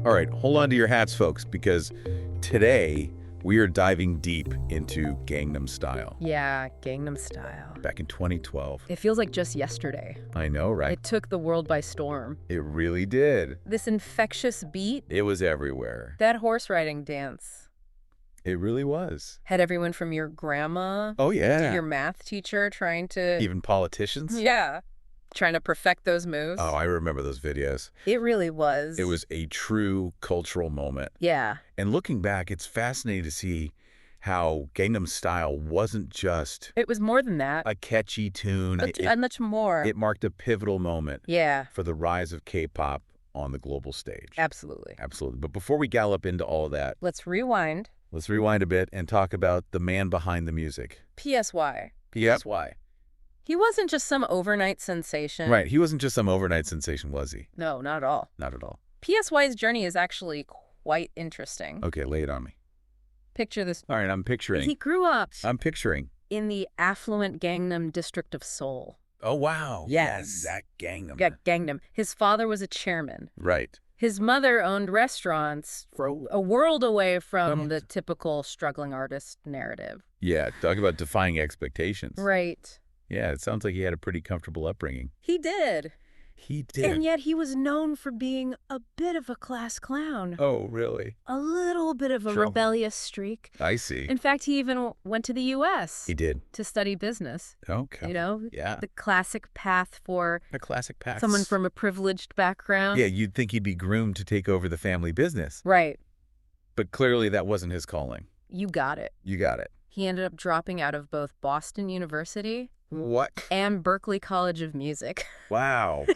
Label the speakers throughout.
Speaker 1: All right, hold on to your hats, folks, because today we are diving deep into Gangnam Style.
Speaker 2: Yeah, Gangnam Style.
Speaker 1: Back in 2012.
Speaker 2: It feels like just yesterday.
Speaker 1: I know, right?
Speaker 2: It took the world by storm.
Speaker 1: It really did.
Speaker 2: This infectious beat,
Speaker 1: It was everywhere.
Speaker 2: that horse riding dance,
Speaker 1: It really was.
Speaker 2: had everyone from your grandma
Speaker 1: Oh, yeah.
Speaker 2: to your math teacher trying to...
Speaker 1: Even politicians?
Speaker 2: Yeah, trying to perfect those moves.
Speaker 1: Oh, I remember those videos.
Speaker 2: It really was.
Speaker 1: It was a true cultural moment.
Speaker 2: Yeah.
Speaker 1: And looking back, it's fascinating to see how Gangnam Style wasn't just
Speaker 2: It was more than that.
Speaker 1: a catchy tune.
Speaker 2: And much more.
Speaker 1: It marked a pivotal moment
Speaker 2: Yeah.
Speaker 1: for the rise of K-pop on the global stage.
Speaker 2: Absolutely.
Speaker 1: Absolutely. But before we gallop into all of that,
Speaker 2: Let's rewind.
Speaker 1: let's rewind a bit and talk about the man behind the music.
Speaker 2: PSY.
Speaker 1: PSY.
Speaker 2: He wasn't just some overnight sensation.
Speaker 1: Right. He wasn't just some overnight sensation, was he?
Speaker 2: No, not at all.
Speaker 1: Not at all.
Speaker 2: PSY's journey is actually quite interesting.
Speaker 1: Okay, lay it on me.
Speaker 2: Picture this.
Speaker 1: All right, I'm picturing.
Speaker 2: He grew up
Speaker 1: I'm picturing.
Speaker 2: in the affluent Gangnam district of Seoul.
Speaker 1: Oh, wow.
Speaker 2: Yes.
Speaker 1: That Gangnam.
Speaker 2: Gangnam. His father was a chairman.
Speaker 1: Right.
Speaker 2: His mother owned restaurants for a world away from the typical struggling artist narrative.
Speaker 1: Yeah, talk about defying expectations.
Speaker 2: Right.
Speaker 1: Yeah, it sounds like he had a pretty comfortable upbringing.
Speaker 2: He did.
Speaker 1: He did.
Speaker 2: And yet he was known for being a bit of a class clown.
Speaker 1: Oh, really?
Speaker 2: A little bit of a
Speaker 1: Trouble.
Speaker 2: rebellious streak.
Speaker 1: I see.
Speaker 2: In fact, he even went to the U.S.
Speaker 1: He did.
Speaker 2: to study business.
Speaker 1: Okay.
Speaker 2: You know,
Speaker 1: Yeah.
Speaker 2: the classic path for
Speaker 1: A classic path.
Speaker 2: someone from a privileged background.
Speaker 1: Yeah, you'd think he'd be groomed to take over the family business.
Speaker 2: Right.
Speaker 1: But clearly that wasn't his calling.
Speaker 2: You got it.
Speaker 1: You got it.
Speaker 2: He ended up dropping out of both Boston University
Speaker 1: What?
Speaker 2: and Berklee College of Music.
Speaker 1: Wow.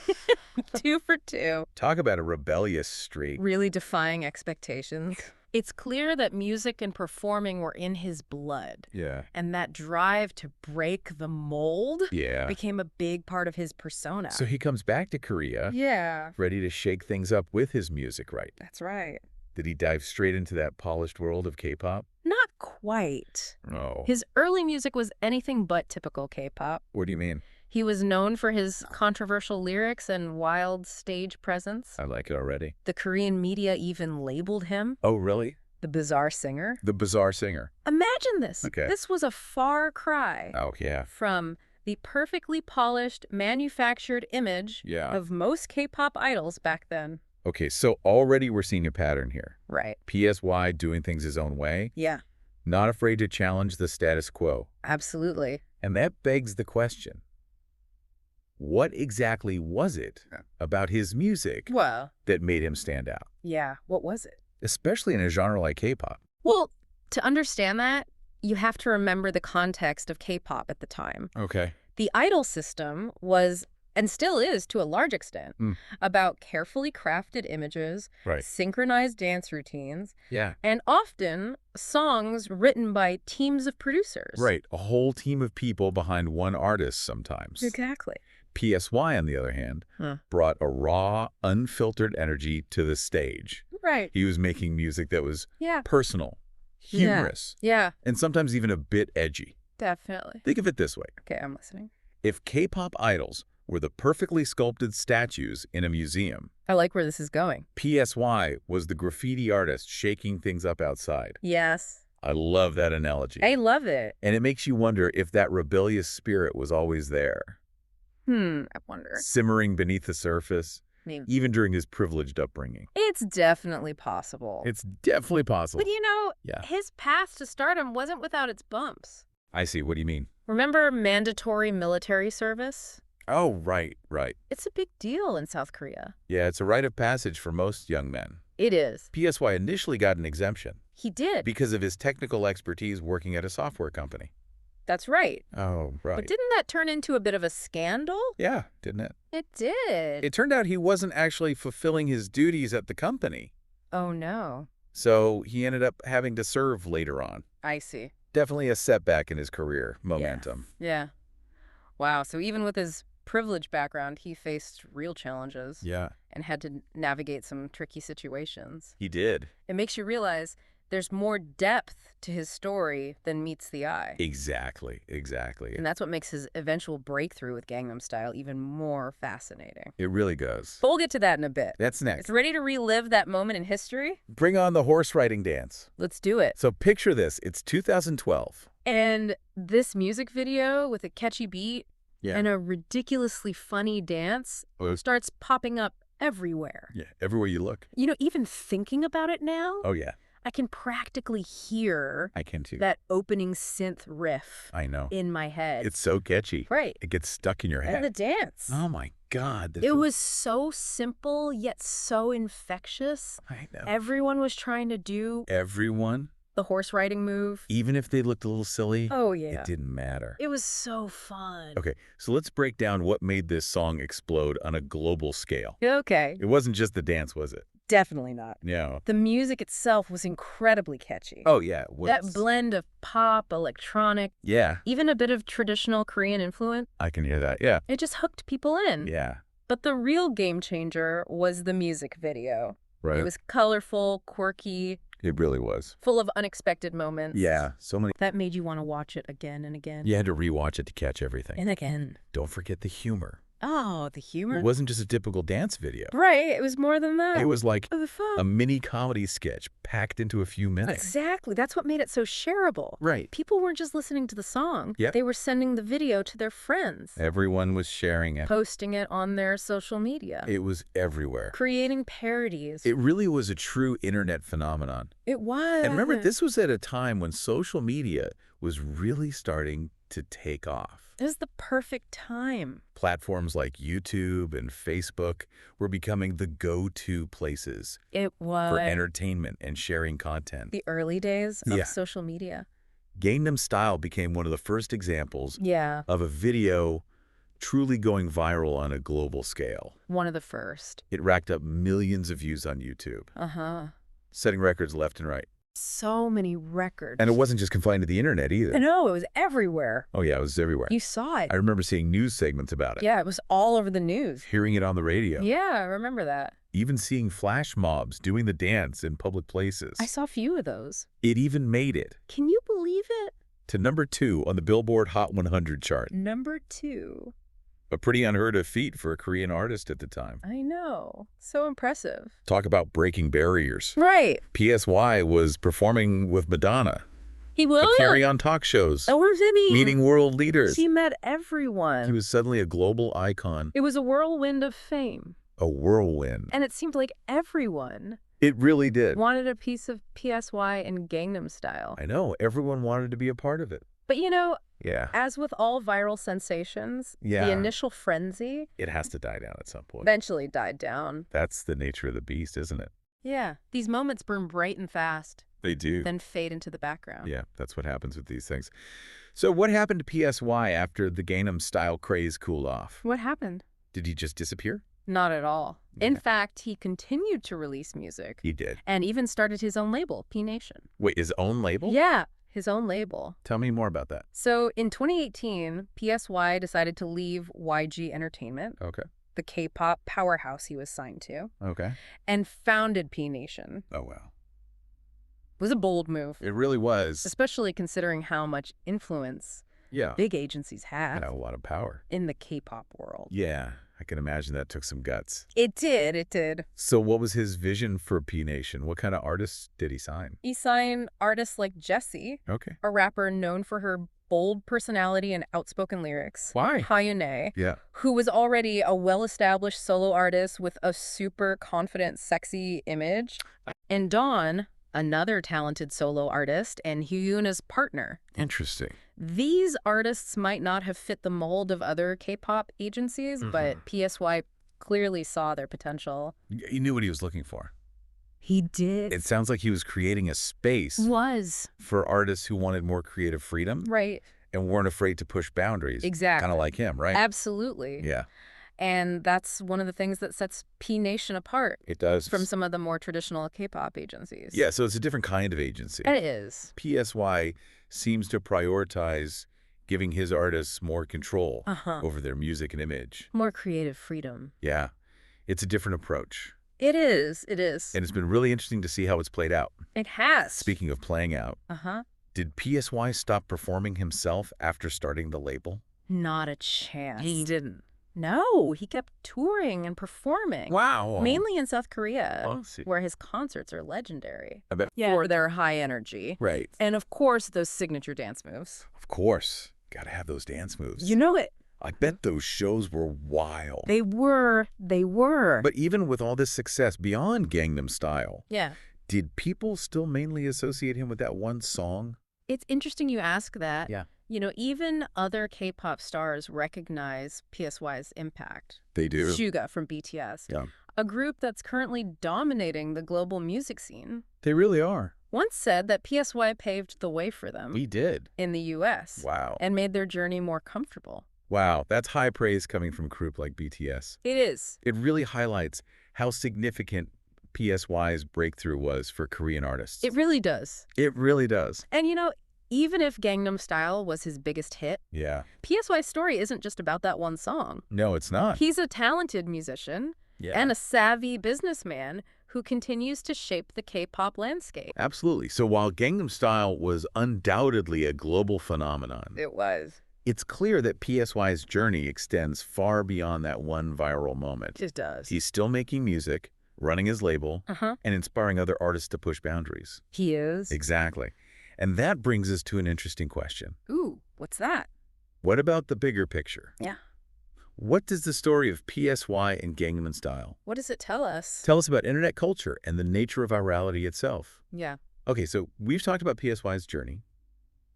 Speaker 2: 2 for 2.
Speaker 1: Talk about a rebellious streak.
Speaker 2: Really defying expectations. It's clear that music and performing were in his blood.
Speaker 1: Yeah.
Speaker 2: And that drive to break the mold
Speaker 1: Yeah.
Speaker 2: became a big part of his persona.
Speaker 1: So he comes back to Korea,
Speaker 2: Yeah,
Speaker 1: ready to shake things up with his music, right?
Speaker 2: that's right.
Speaker 1: Did he dive straight into that polished world of K-pop?
Speaker 2: Not quite.
Speaker 1: No.
Speaker 2: His early music was anything but typical K-pop.
Speaker 1: What do you mean?
Speaker 2: He was known for his controversial lyrics and wild stage presence.
Speaker 1: I like it already.
Speaker 2: The Korean media even labeled him
Speaker 1: Oh, really?
Speaker 2: the bizarre singer.
Speaker 1: The bizarre singer.
Speaker 2: Imagine this.
Speaker 1: Okay.
Speaker 2: This was a far cry
Speaker 1: Oh, yeah.
Speaker 2: from the perfectly polished, manufactured image
Speaker 1: Yeah.
Speaker 2: of most K-pop idols back then.
Speaker 1: Okay, so already we're seeing a pattern here.
Speaker 2: Right.
Speaker 1: PSY doing things his own way,
Speaker 2: Yeah,
Speaker 1: not afraid to challenge the status quo.
Speaker 2: absolutely.
Speaker 1: And that begs the question, what exactly was it about his music
Speaker 2: Well,
Speaker 1: that made him stand out,
Speaker 2: yeah. What was it?
Speaker 1: especially in a genre like K-pop?
Speaker 2: Well, to understand that, you have to remember the context of K-pop at the time.
Speaker 1: Okay.
Speaker 2: The idol system was, and still is to a large extent, about carefully crafted images,
Speaker 1: Right.
Speaker 2: synchronized dance routines,
Speaker 1: Yeah.
Speaker 2: and often songs written by teams of producers.
Speaker 1: Right. A whole team of people behind one artist sometimes.
Speaker 2: Exactly.
Speaker 1: PSY, on the other hand, brought a raw, unfiltered energy to the stage.
Speaker 2: Right.
Speaker 1: He was making music that was
Speaker 2: Yeah.
Speaker 1: personal,
Speaker 2: Yeah.
Speaker 1: humorous,
Speaker 2: Yeah,
Speaker 1: and sometimes even a bit edgy.
Speaker 2: definitely.
Speaker 1: Think of it this way.
Speaker 2: Okay, I'm listening.
Speaker 1: If K-pop idols were the perfectly sculpted statues in a museum,
Speaker 2: I like where this is going.
Speaker 1: PSY was the graffiti artist shaking things up outside.
Speaker 2: Yes.
Speaker 1: I love that analogy.
Speaker 2: I love it.
Speaker 1: And it makes you wonder if that rebellious spirit was always there,
Speaker 2: I wonder.
Speaker 1: simmering beneath the surface,
Speaker 2: Maybe.
Speaker 1: even during his privileged upbringing.
Speaker 2: It's definitely possible.
Speaker 1: It's definitely possible.
Speaker 2: But you know,
Speaker 1: Yeah.
Speaker 2: his path to stardom wasn't without its bumps.
Speaker 1: I see. What do you mean?
Speaker 2: Remember mandatory military service?
Speaker 1: Oh, right, right.
Speaker 2: It's a big deal in South Korea.
Speaker 1: Yeah, it's a rite of passage for most young men.
Speaker 2: It is.
Speaker 1: PSY initially got an exemption
Speaker 2: He did.
Speaker 1: because of his technical expertise working at a software company.
Speaker 2: That's right.
Speaker 1: Oh, right.
Speaker 2: But didn't that turn into a bit of a scandal?
Speaker 1: Yeah, didn't it?
Speaker 2: It did.
Speaker 1: It turned out he wasn't actually fulfilling his duties at the company,
Speaker 2: Oh, no.
Speaker 1: so he ended up having to serve later on.
Speaker 2: I see.
Speaker 1: Definitely a setback in his career momentum.
Speaker 2: Yeah. Wow. So even with his privileged background, he faced real challenges
Speaker 1: Yeah,
Speaker 2: and had to navigate some tricky situations.
Speaker 1: he did.
Speaker 2: It makes you realize There's more depth to his story than meets the eye.
Speaker 1: Exactly, exactly.
Speaker 2: And that's what makes his eventual breakthrough with Gangnam Style even more fascinating.
Speaker 1: It really does.
Speaker 2: But we'll get to that in a bit.
Speaker 1: That's next.
Speaker 2: It's ready to relive that moment in history?
Speaker 1: Bring on the horse riding dance.
Speaker 2: Let's do it.
Speaker 1: So picture this. It's 2012.
Speaker 2: And this music video with a catchy beat and a ridiculously funny dance starts popping up everywhere.
Speaker 1: Yeah, everywhere you look.
Speaker 2: You know, even thinking about it now,
Speaker 1: Oh, yeah.
Speaker 2: I can practically hear
Speaker 1: I can too.
Speaker 2: that opening synth riff
Speaker 1: I know.
Speaker 2: in my head.
Speaker 1: It's so catchy.
Speaker 2: Right.
Speaker 1: It gets stuck in your head.
Speaker 2: And the dance.
Speaker 1: Oh, my God.
Speaker 2: It was so simple, yet so infectious.
Speaker 1: I know.
Speaker 2: Everyone was trying to do
Speaker 1: Everyone,
Speaker 2: the horse riding move.
Speaker 1: even if they looked a little silly,
Speaker 2: Oh, yeah.
Speaker 1: it didn't matter.
Speaker 2: It was so fun.
Speaker 1: Okay, so let's break down what made this song explode on a global scale.
Speaker 2: Okay.
Speaker 1: It wasn't just the dance, was it?
Speaker 2: Definitely not.
Speaker 1: No.
Speaker 2: The music itself was incredibly catchy.
Speaker 1: Oh, yeah. It was.
Speaker 2: That blend of pop, electronic,
Speaker 1: Yeah,
Speaker 2: even a bit of traditional Korean influence,
Speaker 1: I can hear that. Yeah.
Speaker 2: it just hooked people in.
Speaker 1: Yeah.
Speaker 2: But the real game changer was the music video.
Speaker 1: Right.
Speaker 2: It was colorful, quirky,
Speaker 1: It really was.
Speaker 2: full of unexpected moments.
Speaker 1: Yeah, so many.
Speaker 2: That made you want to watch it again and again.
Speaker 1: You had to rewatch it to catch everything.
Speaker 2: And again.
Speaker 1: Don't forget the humor.
Speaker 2: Oh, the humor.
Speaker 1: It wasn't just a typical dance video.
Speaker 2: Right, it was more than that.
Speaker 1: It was like
Speaker 2: Oh, the fun.
Speaker 1: a mini comedy sketch packed into a few minutes.
Speaker 2: Exactly. That's what made it so shareable.
Speaker 1: Right.
Speaker 2: People weren't just listening to the song.
Speaker 1: Yep.
Speaker 2: They were sending the video to their friends.
Speaker 1: Everyone was sharing it.
Speaker 2: Posting it on their social media.
Speaker 1: It was everywhere.
Speaker 2: Creating parodies.
Speaker 1: It really was a true internet phenomenon.
Speaker 2: It was.
Speaker 1: And remember, this was at a time when social media was really starting to take off.
Speaker 2: It was the perfect time.
Speaker 1: Platforms like YouTube and Facebook were becoming the go-to places
Speaker 2: It was.
Speaker 1: for entertainment and sharing content.
Speaker 2: The early days of
Speaker 1: Yeah.
Speaker 2: social media.
Speaker 1: Gangnam Style became one of the first examples
Speaker 2: Yeah,
Speaker 1: of a video truly going viral on a global scale.
Speaker 2: one of the first.
Speaker 1: It racked up millions of views on YouTube,
Speaker 2: Uh-huh.
Speaker 1: setting records left and right.
Speaker 2: So many records.
Speaker 1: And it wasn't just confined to the internet either.
Speaker 2: No, it was everywhere.
Speaker 1: Oh, yeah, it was everywhere.
Speaker 2: You saw it.
Speaker 1: I remember seeing news segments about it,
Speaker 2: Yeah, it was all over the news.
Speaker 1: hearing it on the radio,
Speaker 2: Yeah, I remember that.
Speaker 1: even seeing flash mobs doing the dance in public places.
Speaker 2: I saw a few of those.
Speaker 1: It even made it
Speaker 2: Can you believe it?
Speaker 1: to #2 on the Billboard Hot 100 chart.
Speaker 2: Number 2.
Speaker 1: A pretty unheard of feat for a Korean artist at the time.
Speaker 2: I know. So impressive.
Speaker 1: Talk about breaking barriers.
Speaker 2: Right.
Speaker 1: PSY was performing with Madonna,
Speaker 2: He will.
Speaker 1: appearing on talk shows,
Speaker 2: Oh, where's Amy?
Speaker 1: meeting world leaders.
Speaker 2: She met everyone.
Speaker 1: He was suddenly a global icon,
Speaker 2: It was a whirlwind of fame.
Speaker 1: a whirlwind.
Speaker 2: And it seemed like everyone
Speaker 1: It really did.
Speaker 2: wanted a piece of PSY and Gangnam Style.
Speaker 1: I know. Everyone wanted to be a part of it.
Speaker 2: But you know,
Speaker 1: Yeah.
Speaker 2: as with all viral sensations,
Speaker 1: Yeah.
Speaker 2: the initial frenzy
Speaker 1: It has to die down at some point.
Speaker 2: eventually died down.
Speaker 1: That's the nature of the beast, isn't it?
Speaker 2: Yeah, these moments burn bright and fast,
Speaker 1: They do.
Speaker 2: then fade into the background.
Speaker 1: Yeah, that's what happens with these things. So what happened to PSY after the Gangnam Style craze cooled off?
Speaker 2: What happened?
Speaker 1: Did he just disappear?
Speaker 2: Not at all. In
Speaker 1: Yeah.
Speaker 2: fact, he continued to release music
Speaker 1: He did.
Speaker 2: and even started his own label, P Nation.
Speaker 1: Wait, his own label?
Speaker 2: Yeah, his own label.
Speaker 1: Tell me more about that.
Speaker 2: So in 2018, PSY decided to leave YG Entertainment,
Speaker 1: Okay.
Speaker 2: the K-pop powerhouse he was signed to,
Speaker 1: Okay.
Speaker 2: and founded P Nation.
Speaker 1: Oh, wow.
Speaker 2: It was a bold move,
Speaker 1: It really was.
Speaker 2: especially considering how much influence
Speaker 1: Yeah.
Speaker 2: big agencies
Speaker 1: Had
Speaker 2: have
Speaker 1: a lot of power.
Speaker 2: in the K-pop world.
Speaker 1: Yeah, I can imagine that took some guts.
Speaker 2: It did.
Speaker 1: So what was his vision for P Nation? What kind of artists did he sign?
Speaker 2: He signed artists like Jessie,
Speaker 1: Okay.
Speaker 2: a rapper known for her bold personality and outspoken lyrics.
Speaker 1: Why?
Speaker 2: Hyuna,
Speaker 1: Yeah.
Speaker 2: who was already a well-established solo artist with a super confident, sexy image. And Dawn, another talented solo artist and Hyuna's partner.
Speaker 1: Interesting.
Speaker 2: These artists might not have fit the mold of other K-pop agencies, but PSY clearly saw their potential.
Speaker 1: He knew what he was looking for.
Speaker 2: He did.
Speaker 1: It sounds like he was creating a space for artists who wanted more creative freedom
Speaker 2: Right.
Speaker 1: and weren't afraid to push boundaries.
Speaker 2: Exactly.
Speaker 1: Kind of like him, right?
Speaker 2: Absolutely.
Speaker 1: Yeah,
Speaker 2: And that's one of the things that sets P Nation apart
Speaker 1: it does.
Speaker 2: from some of the more traditional K-pop agencies.
Speaker 1: Yeah, so it's a different kind of agency.
Speaker 2: It is.
Speaker 1: PSY seems to prioritize giving his artists more control
Speaker 2: Uh-huh.
Speaker 1: over their music and image.
Speaker 2: More creative freedom.
Speaker 1: Yeah, it's a different approach.
Speaker 2: It is. It is.
Speaker 1: And it's been really interesting to see how it's played out.
Speaker 2: It has.
Speaker 1: Speaking of playing out, did PSY stop performing himself after starting the label?
Speaker 2: Not a chance.
Speaker 3: He didn't.
Speaker 2: No, he kept touring and performing.
Speaker 1: Wow.
Speaker 2: Mainly in South Korea,
Speaker 1: Oh, I see.
Speaker 2: where his concerts are legendary.
Speaker 1: I bet.
Speaker 2: For their high energy.
Speaker 1: Right.
Speaker 2: And of course, those signature dance moves.
Speaker 1: Of course. Gotta have those dance moves.
Speaker 2: You know it.
Speaker 1: I bet those shows were wild.
Speaker 2: They were.
Speaker 1: But even with all this success beyond Gangnam Style,
Speaker 2: Yeah.
Speaker 1: did people still mainly associate him with that one song?
Speaker 2: It's interesting you ask that.
Speaker 1: Yeah.
Speaker 2: You know, even other K-pop stars recognize PSY's impact.
Speaker 1: They do.
Speaker 2: Suga from BTS.
Speaker 1: Yeah.
Speaker 2: A group that's currently dominating the global music scene.
Speaker 1: They really are.
Speaker 2: Once said that PSY paved the way for them
Speaker 1: We did.
Speaker 2: in the U.S.
Speaker 1: Wow.
Speaker 2: and made their journey more comfortable.
Speaker 1: Wow, that's high praise coming from a group like BTS.
Speaker 2: It is.
Speaker 1: It really highlights how significant PSY's breakthrough was for Korean artists.
Speaker 2: It really does.
Speaker 1: It really does.
Speaker 2: And you know, even if Gangnam Style was his biggest hit,
Speaker 1: Yeah.
Speaker 2: PSY's story isn't just about that one song.
Speaker 1: No, it's not.
Speaker 2: He's a talented musician and a savvy businessman who continues to shape the K-pop landscape.
Speaker 1: Absolutely. So while Gangnam Style was undoubtedly a global phenomenon,
Speaker 2: It was.
Speaker 1: it's clear that PSY's journey extends far beyond that one viral moment.
Speaker 2: It does.
Speaker 1: He's still making music, running his label, and inspiring other artists to push boundaries.
Speaker 2: He is.
Speaker 1: Exactly. And that brings us to an interesting question.
Speaker 2: Ooh, what's that?
Speaker 1: What about the bigger picture?
Speaker 2: Yeah.
Speaker 1: What does the story of PSY and Gangnam Style
Speaker 2: What does it tell us?
Speaker 1: tell us about internet culture and the nature of virality itself?
Speaker 2: Yeah.
Speaker 1: Okay, so we've talked about PSY's journey,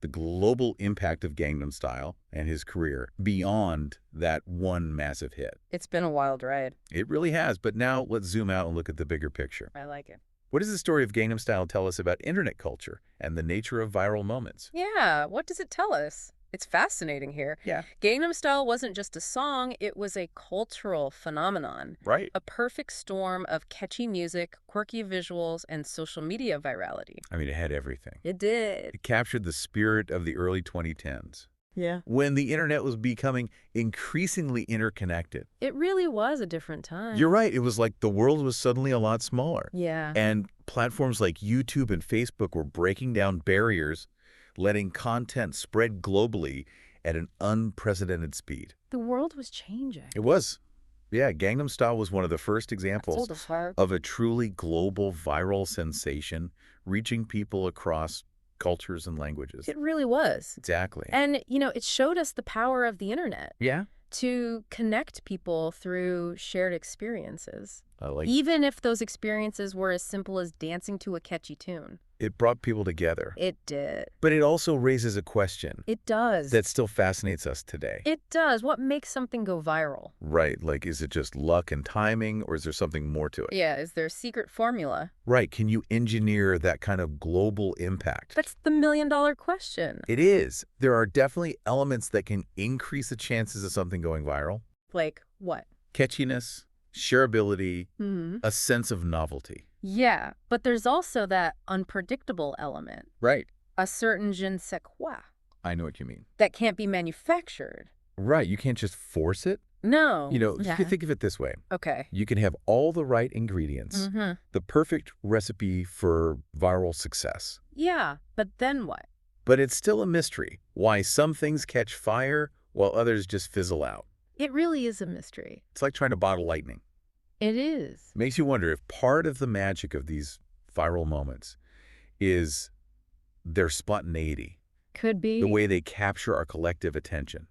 Speaker 1: the global impact of Gangnam Style and his career beyond that one massive hit.
Speaker 2: It's been a wild ride.
Speaker 1: It really has, but now let's zoom out and look at the bigger picture.
Speaker 2: I like it.
Speaker 1: What does the story of Gangnam Style tell us about internet culture and the nature of viral moments?
Speaker 2: Yeah, what does it tell us? It's fascinating here.
Speaker 1: Yeah.
Speaker 2: Gangnam Style wasn't just a song, it was a cultural phenomenon.
Speaker 1: Right.
Speaker 2: A perfect storm of catchy music, quirky visuals, and social media virality.
Speaker 1: I mean, it had everything.
Speaker 2: It did.
Speaker 1: It captured the spirit of the early 2010s.
Speaker 2: Yeah.
Speaker 1: When the internet was becoming increasingly interconnected.
Speaker 2: It really was a different time.
Speaker 1: You're right. It was like the world was suddenly a lot smaller.
Speaker 2: Yeah.
Speaker 1: And platforms like YouTube and Facebook were breaking down barriers, letting content spread globally at an unprecedented speed.
Speaker 2: The world was changing.
Speaker 1: It was. Yeah, Gangnam Style was one of the first examples of a truly global viral sensation reaching people across cultures and languages.
Speaker 2: It really was.
Speaker 1: Exactly.
Speaker 2: And, you know, it showed us the power of the internet
Speaker 1: Yeah.
Speaker 2: to connect people through shared experiences.
Speaker 1: Like
Speaker 2: Even if those experiences were as simple as dancing to a catchy tune.
Speaker 1: it brought people together.
Speaker 2: It did.
Speaker 1: But it also raises a question
Speaker 2: It does.
Speaker 1: that still fascinates us today.
Speaker 2: It does. What makes something go viral?
Speaker 1: Right. Like, is it just luck and timing, or is there something more to it?
Speaker 2: Yeah, is there a secret formula?
Speaker 1: Right. Can you engineer that kind of global impact?
Speaker 2: That's the million-dollar question.
Speaker 1: It is. There are definitely elements that can increase the chances of something going viral.
Speaker 2: Like what?
Speaker 1: Catchiness, shareability,
Speaker 2: Hmm.
Speaker 1: a sense of novelty.
Speaker 2: Yeah, but there's also that unpredictable element.
Speaker 1: Right.
Speaker 2: A certain je ne sais quoi
Speaker 1: I know what you mean.
Speaker 2: that can't be manufactured.
Speaker 1: Right. You can't just force it.
Speaker 2: No.
Speaker 1: You know,
Speaker 2: Yeah.
Speaker 1: think of it this way.
Speaker 2: Okay.
Speaker 1: You can have all the right ingredients,
Speaker 2: Mm-hmm.
Speaker 1: the perfect recipe for viral success.
Speaker 2: Yeah, but then what?
Speaker 1: But it's still a mystery why some things catch fire while others just fizzle out.
Speaker 2: It really is a mystery.
Speaker 1: It's like trying to bottle lightning.
Speaker 2: It is.
Speaker 1: Makes you wonder if part of the magic of these viral moments is their spontaneity,
Speaker 2: Could be.
Speaker 1: the way they capture our collective attention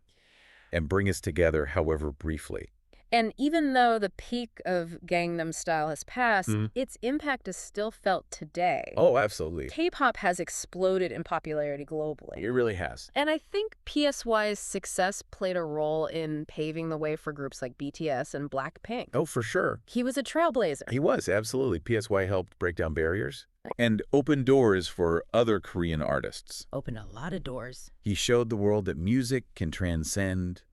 Speaker 1: and bring us together, however briefly.
Speaker 2: And even though the peak of Gangnam Style has passed, its impact is still felt today.
Speaker 1: Oh, absolutely.
Speaker 2: K-pop has exploded in popularity globally.
Speaker 1: It really has.
Speaker 2: And I think PSY's success played a role in paving the way for groups like BTS and Blackpink.
Speaker 1: Oh, for sure.
Speaker 2: He was a trailblazer.
Speaker 1: He was, absolutely. PSY helped break down barriers and open doors for other Korean artists.
Speaker 2: Opened a lot of doors.
Speaker 1: He showed the world that music can transcend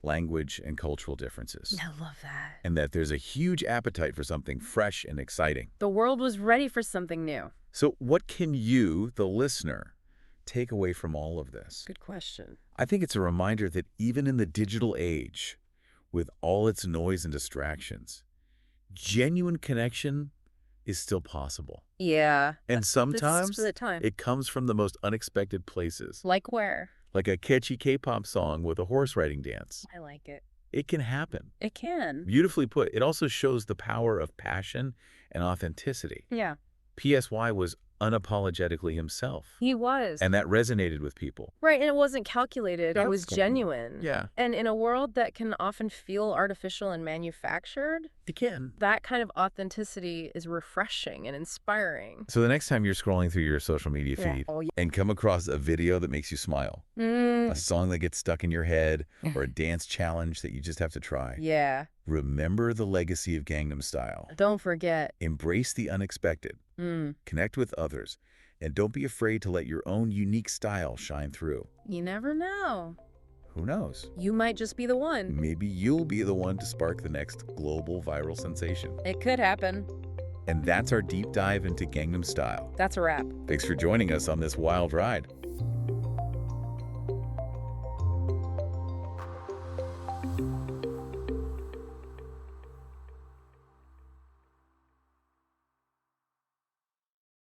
Speaker 1: language and cultural differences,
Speaker 2: I love that.
Speaker 1: and that there's a huge appetite for something fresh and exciting.
Speaker 2: The world was ready for something new.
Speaker 1: So what can you, the listener, take away from all of this?
Speaker 2: Good question.
Speaker 1: I think it's a reminder that even in the digital age, with all its noise and distractions, genuine connection is still possible.
Speaker 2: Yeah.
Speaker 1: And
Speaker 2: This
Speaker 1: sometimes
Speaker 2: is the time.
Speaker 1: it comes from the most unexpected places,
Speaker 2: Like where?
Speaker 1: like a catchy K-pop song with a horse riding dance.
Speaker 2: I like it.
Speaker 1: It can happen.
Speaker 2: It can.
Speaker 1: Beautifully put. It also shows the power of passion and authenticity.
Speaker 2: Yeah.
Speaker 1: PSY was unapologetically himself.
Speaker 2: He was.
Speaker 1: And that resonated with people.
Speaker 2: Right, and it wasn't calculated. It was genuine.
Speaker 1: Yeah.
Speaker 2: And in a world that can often feel artificial and manufactured,
Speaker 1: It can.
Speaker 2: that kind of authenticity is refreshing and inspiring.
Speaker 1: So the next time you're scrolling through your social media feed and come across a video that makes you smile, a song that gets stuck in your head, or a dance challenge that you just have to try,
Speaker 2: Yeah.
Speaker 1: remember the legacy of Gangnam Style.
Speaker 2: Don't forget.
Speaker 1: Embrace the unexpected. Connect with others. And don't be afraid to let your own unique style shine through.
Speaker 2: You never know.
Speaker 1: Who knows?
Speaker 2: You might just be the one.
Speaker 1: Maybe you'll be the one to spark the next global viral sensation.
Speaker 2: It could happen.
Speaker 1: And that's our deep dive into Gangnam Style.
Speaker 2: That's a wrap.
Speaker 1: Thanks for joining us on this wild ride.